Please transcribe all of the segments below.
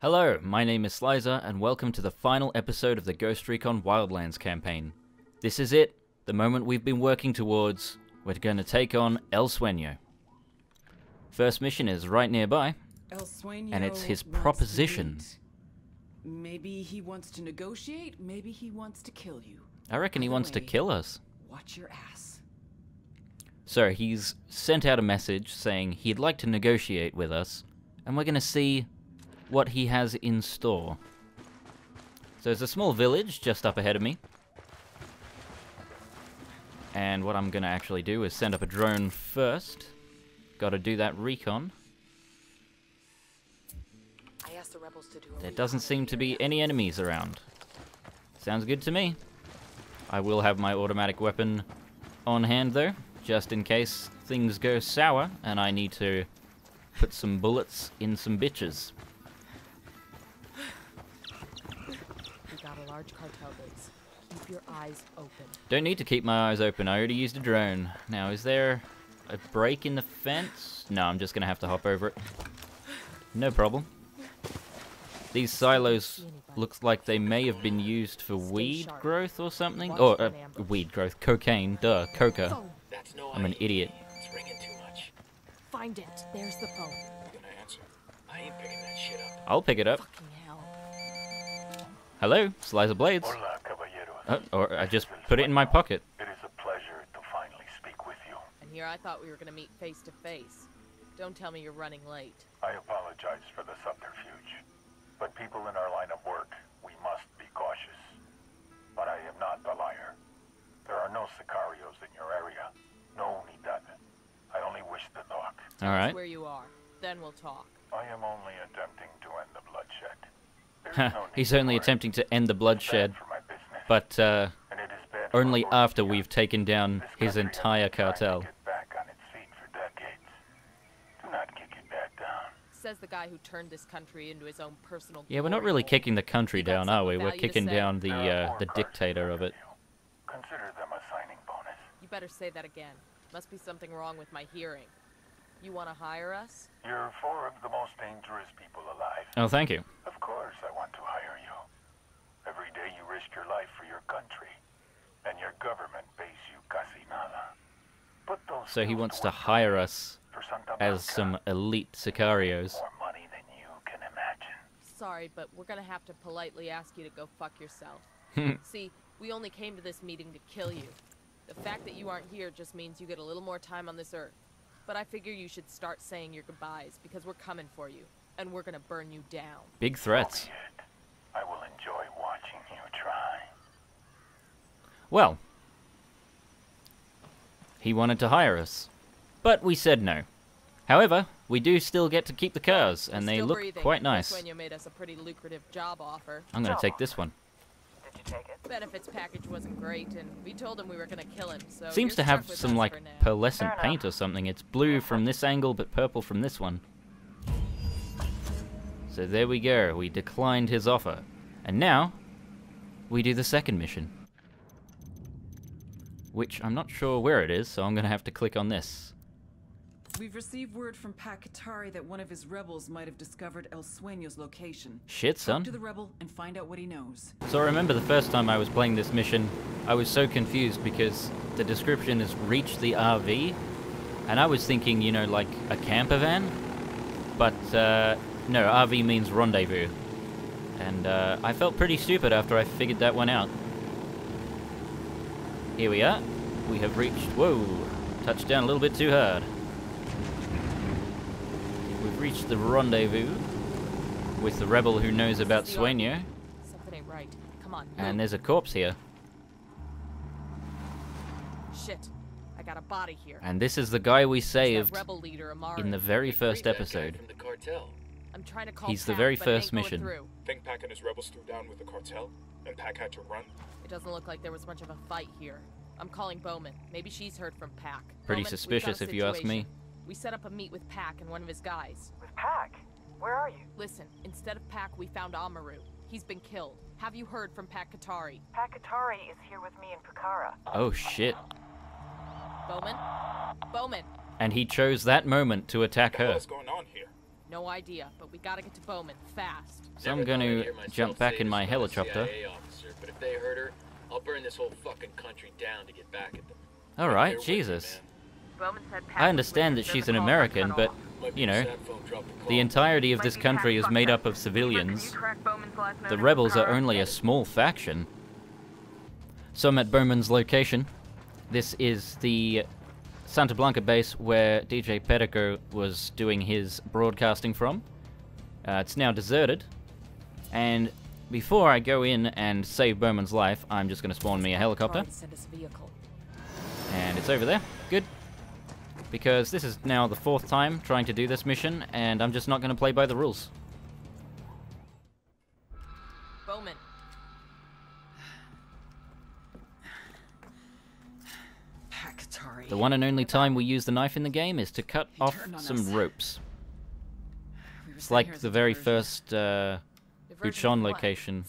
Hello, my name is Slizer, and welcome to the final episode of the Ghost Recon Wildlands campaign. This is it, the moment we've been working towards. We're going to take on El Sueño. First mission is right nearby, and it's his proposition. Maybe he wants to negotiate, maybe he wants to kill you. I reckon he wants to kill us. Watch your ass. So he's sent out a message saying he'd like to negotiate with us, and we're going to see what he has in store. So there's a small village just up ahead of me. And what I'm going to actually do is send up a drone first. Got to do that recon. I asked the rebels to do There doesn't seem to be any enemies around. Sounds good to me. I will have my automatic weapon on hand though, just in case things go sour and I need to put some bullets in some bitches. We got a large cartel base. Keep your eyes open. Don't need to keep my eyes open, I already used a drone. Now, is there a break in the fence? No, I'm just gonna have to hop over it. No problem. These silos looks like they may have been used for weed growth or something. Or, weed growth. Cocaine. Duh. Coca. I'm an idiot. It's ringing too much. Find it. There's the phone. I'm gonna answer. I ain't picking that shit up. I'll pick it up. Fucking hell. Hello, Slicer Blades. Hola, caballeros. Or I just put it in my pocket. It is a pleasure to finally speak with you. And here I thought we were gonna meet face to face. Don't tell me you're running late. I apologize for the subterfuge, but people in our line of work, we must be cautious. But I am not the liar. There are no sicarios in your area. No unidad. I only wish to talk. All right. That's where you are. Then we'll talk. I am only attempting to end the bloodshed. There is no need He's only for it. attempting to end the It's bloodshed, bad for my business, but and it is bad for only our after work. we've taken down This his country entire has been trying to cartel. get back on its feet for decades. Do not kick it back down. Says the guy who turned this country into his own personal Yeah, we're not glory really hole. kicking the country You got down, are we? something We're value to kicking say? down There are four the cars dictator in of it. front you. Consider them a signing bonus. You better say that again. Must be something wrong with my hearing. You want to hire us? You're four of the most dangerous people alive. Oh, thank you. Of course I want to hire you. Every day you risk your life for your country, and your government pays you casi nada. Put those So he skills wants to to work for hire me. us For Santa as Blanca, some elite sicarios. more money than you can imagine. Sorry, but we're gonna have to politely ask you to go fuck yourself. See, we only came to this meeting to kill you. The fact that you aren't here just means you get a little more time on this earth. But I figure you should start saying your goodbyes, because we're coming for you. And we're gonna burn you down. Big threats. So be it. I will enjoy watching you try. Well, he wanted to hire us, but we said no. However, we do still get to keep the cars, and they Still look breathing. quite nice. Sueño made us a pretty lucrative job offer. I'm gonna take this one. Did you take it? Benefits package wasn't great, and we told him we were gonna kill him, so Seems you're to have stuck with some us like for now. pearlescent paint or something. It's blue from this angle, but purple from this one. So there we go. We declined his offer, and now we do the second mission, which I'm not sure where it is, so I'm gonna have to click on this. We've received word from Pakatari that one of his rebels might have discovered El Sueño's location. Shit, Talk son. to the rebel and find out what he knows. So I remember the first time I was playing this mission, I was so confused because the description is reach the RV, and I was thinking, you know, like a camper van, but no, RV means rendezvous, and I felt pretty stupid after I figured that one out. Here we are. We have reached, whoa, touched down a little bit too hard. We've reached the rendezvous with the rebel who knows about The Sueño, Something ain't right. Come on. and move. there's a corpse here. Shit. I got a body here. And this is the guy we It's that saved rebel leader, Amari. in the very We freed first that guy episode. From the cartel. I'm trying to call He's the Pac, very but it ain't first going mission. through. Think Pac and his rebels threw down with the cartel, and Pac had to run? It doesn't look like there was much of a fight here. I'm calling Bowman. Maybe she's heard from Pac. Pretty Bowman, suspicious we've got a if you ask me. situation. We set up a meet with Pac and one of his guys. With Pac? Where are you? Listen, instead of Pac, we found Amaru. He's been killed. Have you heard from Pakatari? Pakatari is here with me in Pucara. Oh shit. Bowman? Bowman! And he chose that moment to attack What the hell her. is going on here? No idea, but we gotta get to Bowman, fast. So I'm going to jump back in my helicopter. But if they hurt her, I'll burn this whole fucking country down to get back at them. Alright, Jesus. Bowman said I understand that she's an American, but, you know, the entirety of this country is made up of civilians. The rebels are only a small faction. So I'm at Bowman's location. This is the Santa Blanca base where DJ Pedico was doing his broadcasting from. It's now deserted. And before I go in and save Bowman's life, I'm just going to spawn me a helicopter. And it's over there. Good. Because this is now the 4th time trying to do this mission, and I'm just not going to play by the rules. Bowman. Packatari. The one and only time we use the knife in the game is to cut off some ropes. It's like the very first Buchon location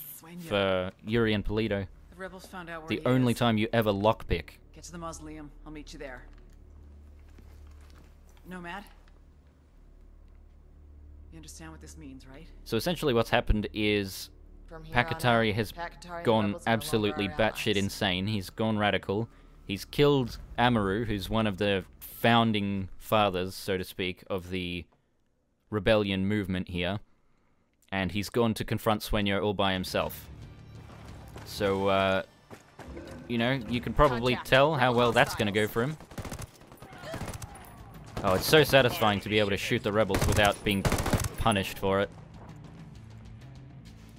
for Yuri and Polito. The rebels found out where The he only is. time you ever lockpick. Get to the mausoleum. I'll meet you there. Nomad? You understand what this means, right? So essentially what's happened is From here on Packatari out, has Packatari and the gone rebels are no absolutely longer our batshit allies. insane. He's gone radical. He's killed Amaru, who's one of the founding fathers, so to speak, of the rebellion movement here. And he's gone to confront Sueño all by himself. So, you know, you can probably tell how well that's going to go for him. Oh, it's so satisfying to be able to shoot the rebels without being punished for it.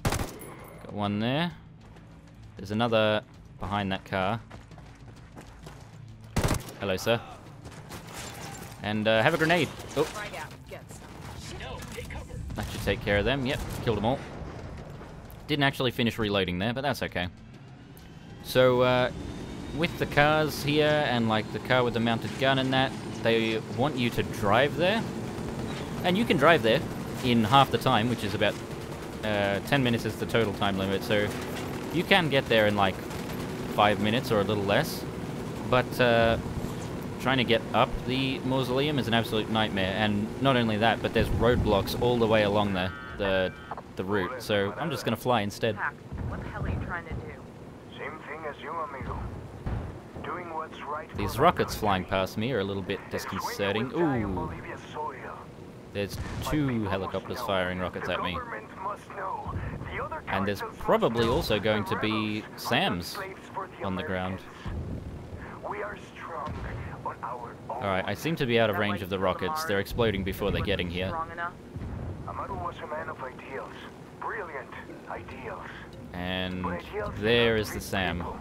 Got one there. There's another behind that car. Hello, sir. And have a grenade. Oh, Frag out, get some. that should take care of them. Yep, killed them all. Didn't actually finish reloading there, but that's okay. So, with the cars here, and like the car with the mounted gun and that, they want you to drive there. And you can drive there in half the time, which is about 10 minutes is the total time limit, so you can get there in like 5 minutes or a little less. But trying to get up the mausoleum is an absolute nightmare, and not only that, but there's roadblocks all the way along the route, so I'm just gonna fly instead. Pack, what the hell are you trying to do? Same thing as you, amigo. Doing what's right for These the rockets country. flying past me are a little bit disconcerting. Sueño will die on Ooh, Bolivia's soil. there's But 2 people helicopters must know. firing rockets The at me. government must know. The other And there's cartels must probably know. also going The to be rebels are SAMs slaves for the on the ground. Americans. We are strong on our own. Alright, I seem to be out of That range way of the you killed rockets. Amaru. They're exploding before they're Anyone getting here. strong enough? Amaru was a man of ideals. Brilliant ideals. And But ideals do there not is the feed SAM. people.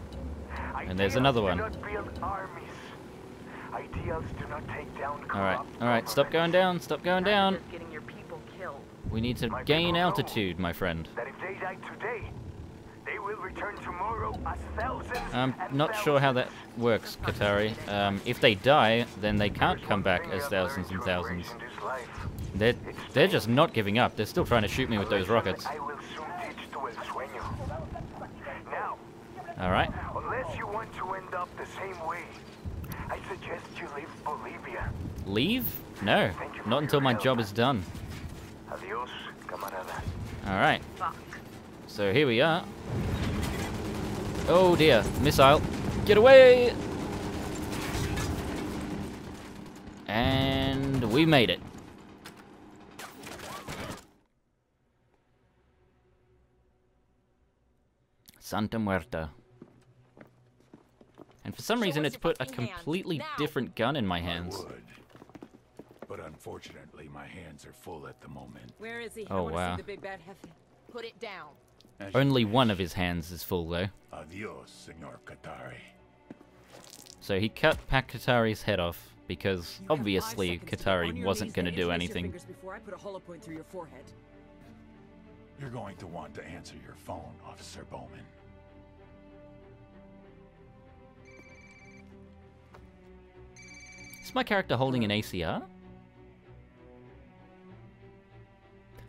And there's Ideals another do one. not build armies. Ideals do not take down Alright, corrupt alright, stop going down, stop going down. Just getting your people killed. We need to My gain people know altitude, my friend. that if they die today, they will return tomorrow as thousands I'm and not sure how that thousands. works, Katari. If they die, then they can't There's come one back thing as I've thousands learned and to thousands. embrace in this life. They're just not giving up. They're still trying to shoot me with those rockets. I will soon teach to El Sueño. Now, Alright. unless you want to end up the same way, I suggest you leave Bolivia. Leave? No, not until my job is done. Adios, camarada. Alright. Fuck. So here we are. Oh dear, missile. Get away! And we made it. Santa Muerta. And for some Show reason us it's your put a fucking hands, completely now. different gun in my hands. Would. But unfortunately, my hands are full at the moment. Where is he? Oh, I want to wow. see the big bad heifer. Put it down. As you Only wish. one of his hands is full though. Adios, Senor Katari. So he cut Pakatari's head off because You have 5 obviously seconds to get Katari on your wasn't knees going to and do interlace your anything. fingers before I put a hollow point through your forehead. You're going to want to answer your phone, Officer Bowman. Is my character holding an ACR?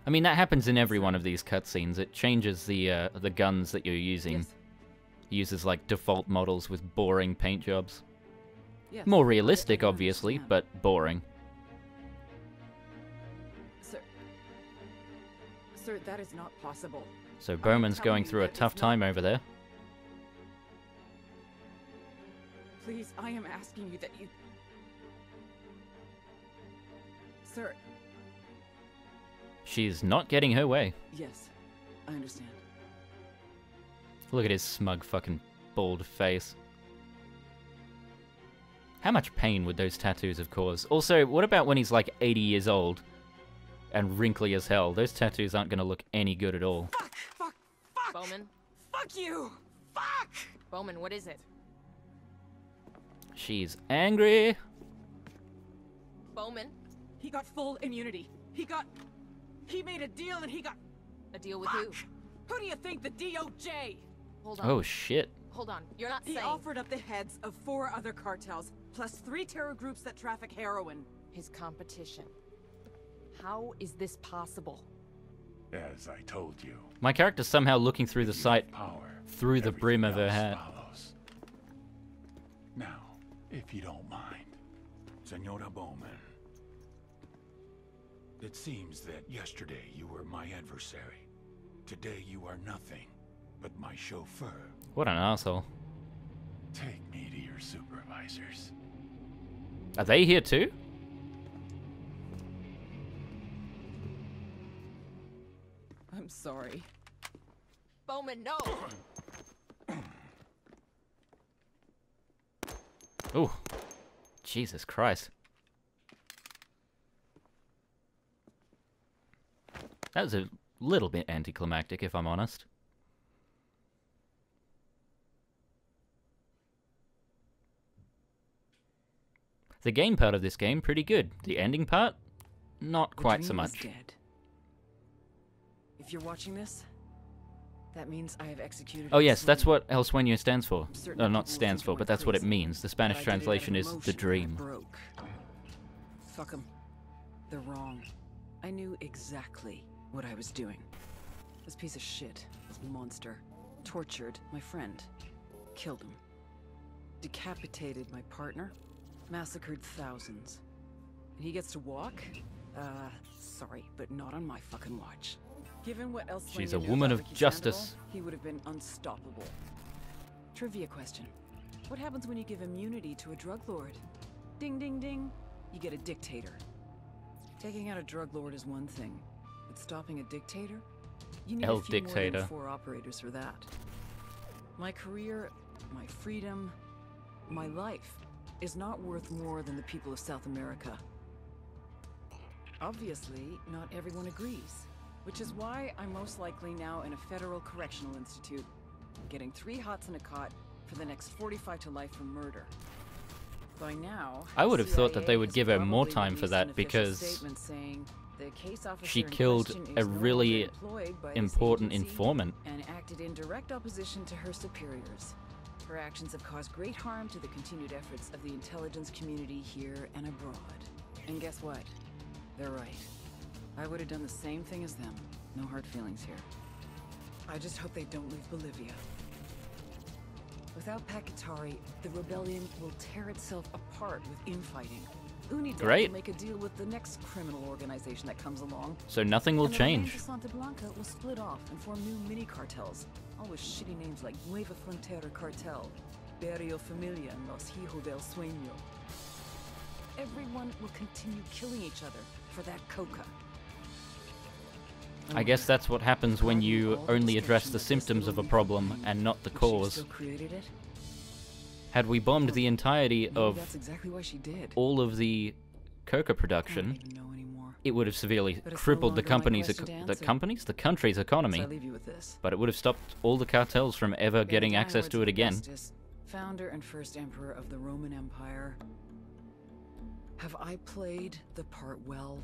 I mean, that happens in every one of these cutscenes. It changes the guns that you're using. Yes. It uses like default models with boring paint jobs. Yes. More realistic, I obviously, understand. but boring. Sir, Sir, that is not possible. So Bowman's telling going you through a that tough it's not- time over there. Please, I am asking you that you... Sir, She's not getting her way. yes, I understand. Look at his smug fucking bald face. How much pain would those tattoos have caused? Also, what about when he's like 80 years old and wrinkly as hell? Those tattoos aren't going to look any good at all. Fuck! Bowman? Fuck you! Fuck! Bowman, what is it? She's angry. Bowman? He got full immunity. He made a deal and he got... A deal with who? Who do you think? The DOJ! Hold on. Oh shit. Hold on. You're not He saying offered up the heads of 4 other cartels, plus 3 terror groups that traffic heroin. his competition. How is this possible? As I told you, My character's somehow looking through the sight power through the brim of her everything hat. else follows. Now, if you don't mind, Senora Bowman. It seems that yesterday you were my adversary. Today you are nothing but my chauffeur. What an asshole. Take me to your supervisors. Are they here too? I'm sorry. Bowman, no! Ooh. Jesus Christ. That was a little bit anticlimactic, if I'm honest. The game part of this game, pretty good. The ending part, not quite so much. Dead. If you're watching this, that means I have executed. Oh yes, that's Sueño. what El Sueño stands for. Certain No, not people stands think for, I'm but that's what it crazy, means. The Spanish but I did it out of translation is the emotion when I dream. broke. Fuck 'em. They're wrong. I knew exactly what I was doing. This piece of shit, this monster, tortured my friend, killed him, decapitated my partner, massacred thousands. And he gets to walk? Sorry, but not on my fucking watch. Given what else She's Sueño a knew woman about of Ricky justice. Sandoval, he would have been unstoppable. Trivia question. What happens when you give immunity to a drug lord? Ding ding ding. You get a dictator. Taking out a drug lord is one thing, but stopping a dictator? You need El a few more Dictator. than 4 operators for that. My career, my freedom, my life is not worth more than the people of South America. Obviously, not everyone agrees, which is why I'm most likely now in a federal correctional institute, getting 3 hots in a cot for the next 45 to life for murder. By now, I would have thought that they CIA would has give her more probably time for released that an official because statement saying the case officer she in killed question a is no really longer employed by this important agency informant. and acted in direct opposition to her superiors. Her actions have caused great harm to the continued efforts of the intelligence community here and abroad. And guess what? They're right. I would have done the same thing as them. No hard feelings here. I just hope they don't leave Bolivia. Without Pakatari, the rebellion will tear itself apart with infighting. Unidad Great. will make a deal with the next criminal organization that comes along. So nothing will And the remains change. of Santa Blanca will split off and form new mini-cartels, all with shitty names like Nueva Frontera Cartel, Barrio Familia, and Los Hijos del Sueño. Everyone will continue killing each other for that coca. I guess that's what happens when you only address the symptoms of a problem and not the She cause. still created it? Had we bombed the entirety Maybe of that's exactly why she did. all of the coca I production, don't even know anymore. it would have severely But it's no crippled the longer my company's question to answer. the country's So economy, I leave you with this. but it would have stopped all the cartels from ever In the getting dying access words to of it again. Augustus, founder and first emperor of the Roman Empire. Have I played the part well?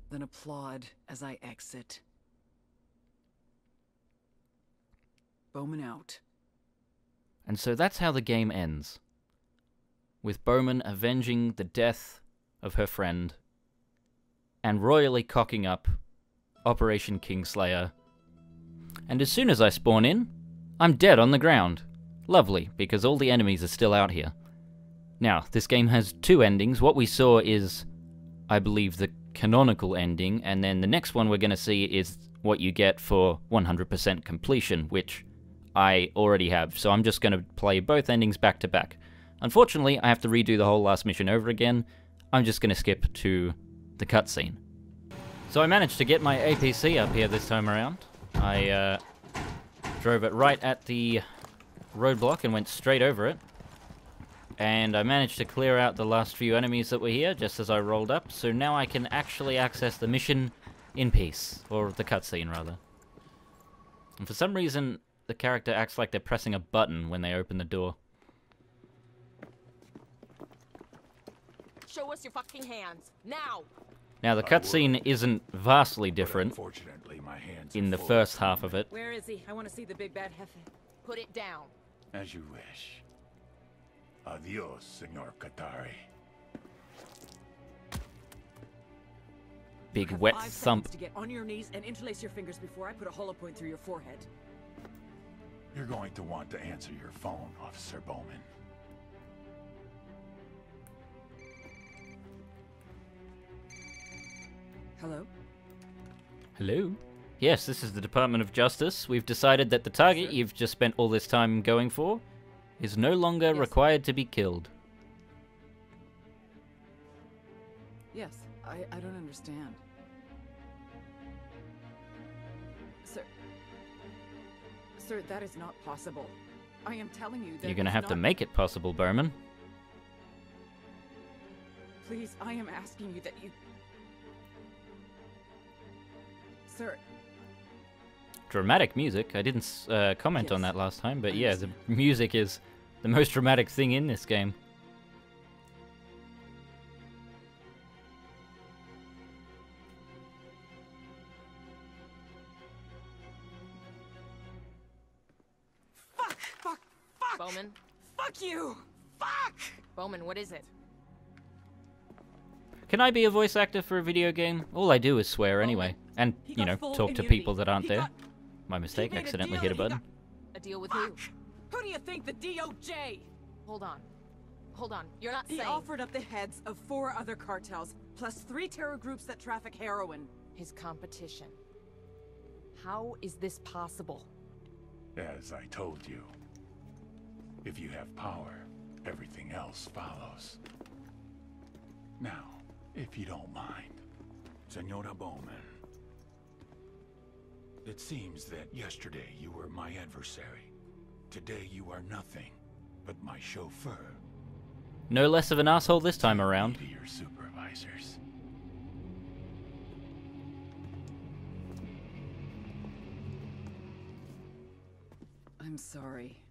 Then applaud as I exit. Bowman out. And so that's how the game ends. With Bowman avenging the death of her friend and royally cocking up Operation Kingslayer. And as soon as I spawn in, I'm dead on the ground. Lovely, because all the enemies are still out here. Now, this game has 2 endings. What we saw is, I believe, the canonical ending, and then the next one we're going to see is what you get for 100% completion, which I already have, so I'm just going to play both endings back to back. Unfortunately, I have to redo the whole last mission over again. I'm just going to skip to the cutscene. So I managed to get my APC up here this time around. I drove it right at the roadblock and went straight over it. And I managed to clear out the last few enemies that were here just as I rolled up, so now I can actually access the mission in peace, or the cutscene rather. And for some reason, the character acts like they're pressing a button when they open the door. Show us your fucking hands, now! Now the cutscene isn't vastly different Unfortunately, my hands in are the full. first half of it. Where is he? I want to see the big bad Jefe. Put it down. As you wish. Adios, Senor Katari. Big You have wet 5 seconds thump. to get on your knees and interlace your fingers before I put a hollow point through your forehead. You're going to want to answer your phone, Officer Bowman. Hello? Hello? Yes, this is the Department of Justice. We've decided that the target you've just spent all this time going for is no longer required to be killed. Yes, I don't understand. Sir, that is not possible. I am telling you that You're gonna it's have to not- make it possible, Bowman. Please, I am asking you that you... Sir, Dramatic music. I didn't comment on Yes, that last time, but I yeah, the understand. music is the most dramatic thing in this game. fuck! Bowman? Fuck you! Fuck! Bowman, what is it? Can I be a voice actor for a video game? All I do is swear anyway. And, He you got know, full talk to immunity. people that aren't He there. got- My mistake, made a accidentally deal hit a and he button. A deal with who? Who do you think, the DOJ? Hold on. Hold on. You're not He saying offered up the heads of 4 other cartels, plus 3 terror groups that traffic heroin. his competition. How is this possible? As I told you, if you have power, everything else follows. Now, if you don't mind, Senora Bowman, it seems that yesterday you were my adversary. Today you are nothing but my chauffeur. No less of an asshole this time around. To your supervisors. I'm sorry.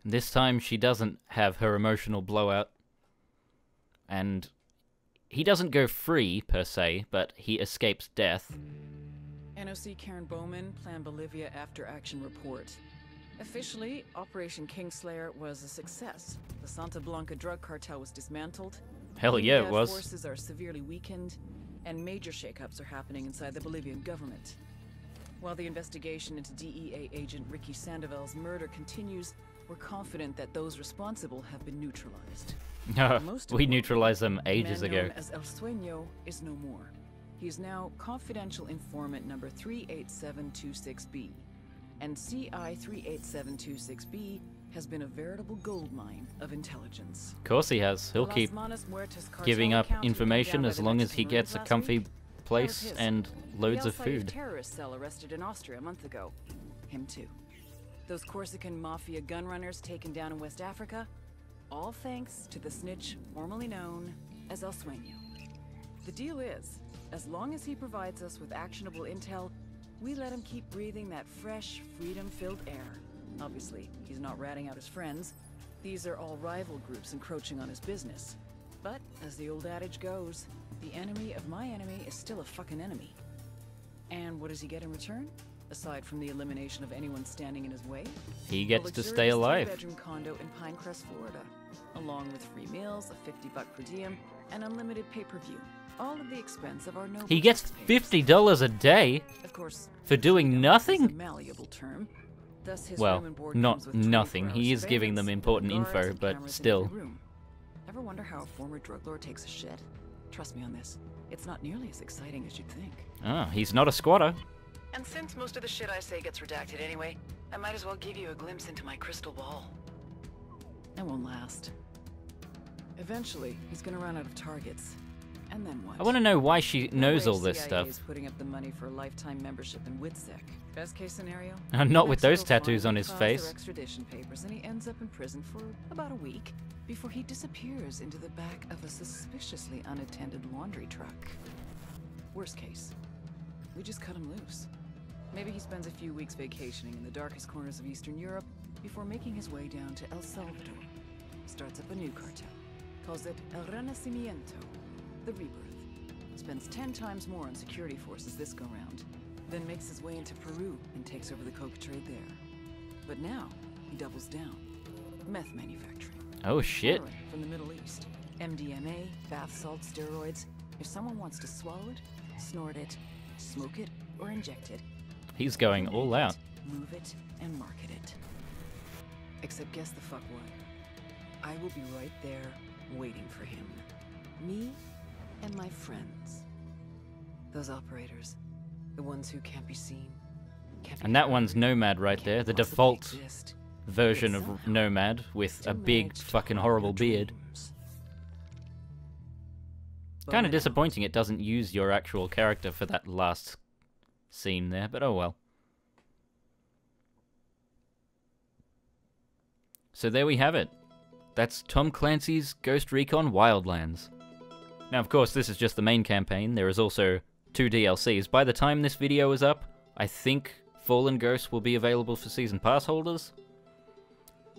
This time she doesn't have her emotional blowout. And he doesn't go free, per se, but he escapes death. NOC Karen Bowman, Plan Bolivia After Action Report. Officially, Operation Kingslayer was a success. The Santa Blanca drug cartel was dismantled. Hell yeah, it Unidad was. Forces are severely weakened, and major shakeups are happening inside the Bolivian government. While the investigation into DEA agent Ricky Sandoval's murder continues, we're confident that those responsible have been neutralized. Most We importantly, neutralized them the ages man ago. known as El Sueño is no more. He is now confidential informant number 38726B. And CI 38726B has been a veritable goldmine of intelligence. Of course he has. He'll The keep Las Manos Muertas cartel giving up account we information found by as the long as Mexican he gets a murders last comfy week, that was place his. and loads the of Al-Sayed food. terrorist cell arrested in Austria a month ago. Him too. Those Corsican mafia gun runners taken down in West Africa, all thanks to the snitch formerly known as El Sueño. The deal is, as long as he provides us with actionable intel, we let him keep breathing that fresh, freedom-filled air. Obviously, he's not ratting out his friends. These are all rival groups encroaching on his business. But, as the old adage goes, the enemy of my enemy is still a fucking enemy. And what does he get in return? Aside from the elimination of anyone standing in his way? He A gets to stay luxurious alive. 3-bedroom condo in Pinecrest, Florida, along with free meals, a $50 per diem, and unlimited pay-per-view. All at the expense of our noble He gets taxpayers. $50 a day Of course, for doing is a nothing? malleable term. Thus, his Well, room and board not comes with 24 nothing. hour He is giving them surveillance, important guards, info, and but cameras in still. every room. Ever wonder how a former drug lord takes a shit? Trust me on this. It's not nearly as exciting as you'd think. Ah, he's not a squatter. And since most of the shit I say gets redacted anyway, I might as well give you a glimpse into my crystal ball. It won't last. Eventually, he's gonna run out of targets. And then what? I want to know why she knows all this CIA stuff. is putting up the money for a lifetime membership in WITSEC. Best case scenario? Not with those Mexico tattoos on finally his files face. their extradition papers, and he ends up in prison for about a week before he disappears into the back of a suspiciously unattended laundry truck. Worst case, we just cut him loose. Maybe he spends a few weeks vacationing in the darkest corners of Eastern Europe before making his way down to El Salvador. Starts up a new cartel. Calls it El Renacimiento, the Rebirth. Spends 10 times more on security forces this go-round. Then makes his way into Peru and takes over the coca trade there. But now, he doubles down. Meth manufacturing. Oh shit. Heroin from the Middle East. MDMA, bath salt, steroids. If someone wants to swallow it, snort it, smoke it, or inject it, He's going he'll all make out. it, move it, and market it. Except guess the fuck what? I will be right there, waiting for him. Me and my friends. Those operators. The ones who can't be seen. Can't be And that heard, one's Nomad right can't there, the possibly default exist, version but of somehow Nomad with a still big manage to fucking haunt horrible your beard. dreams. Kind of Bone out. disappointing it doesn't use your actual character for that last scene there, but oh well. So there we have it. That's Tom Clancy's Ghost Recon Wildlands. Now of course this is just the main campaign, there is also 2 DLCs. By the time this video is up, I think Fallen Ghosts will be available for Season Pass holders.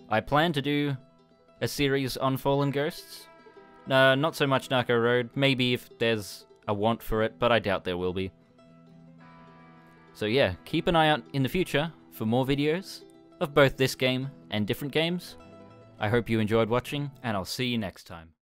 I plan to do a series on Fallen Ghosts. Not so much Narco Road, maybe if there's a want for it, but I doubt there will be. So yeah, keep an eye out in the future for more videos of both this game and different games. I hope you enjoyed watching, and I'll see you next time.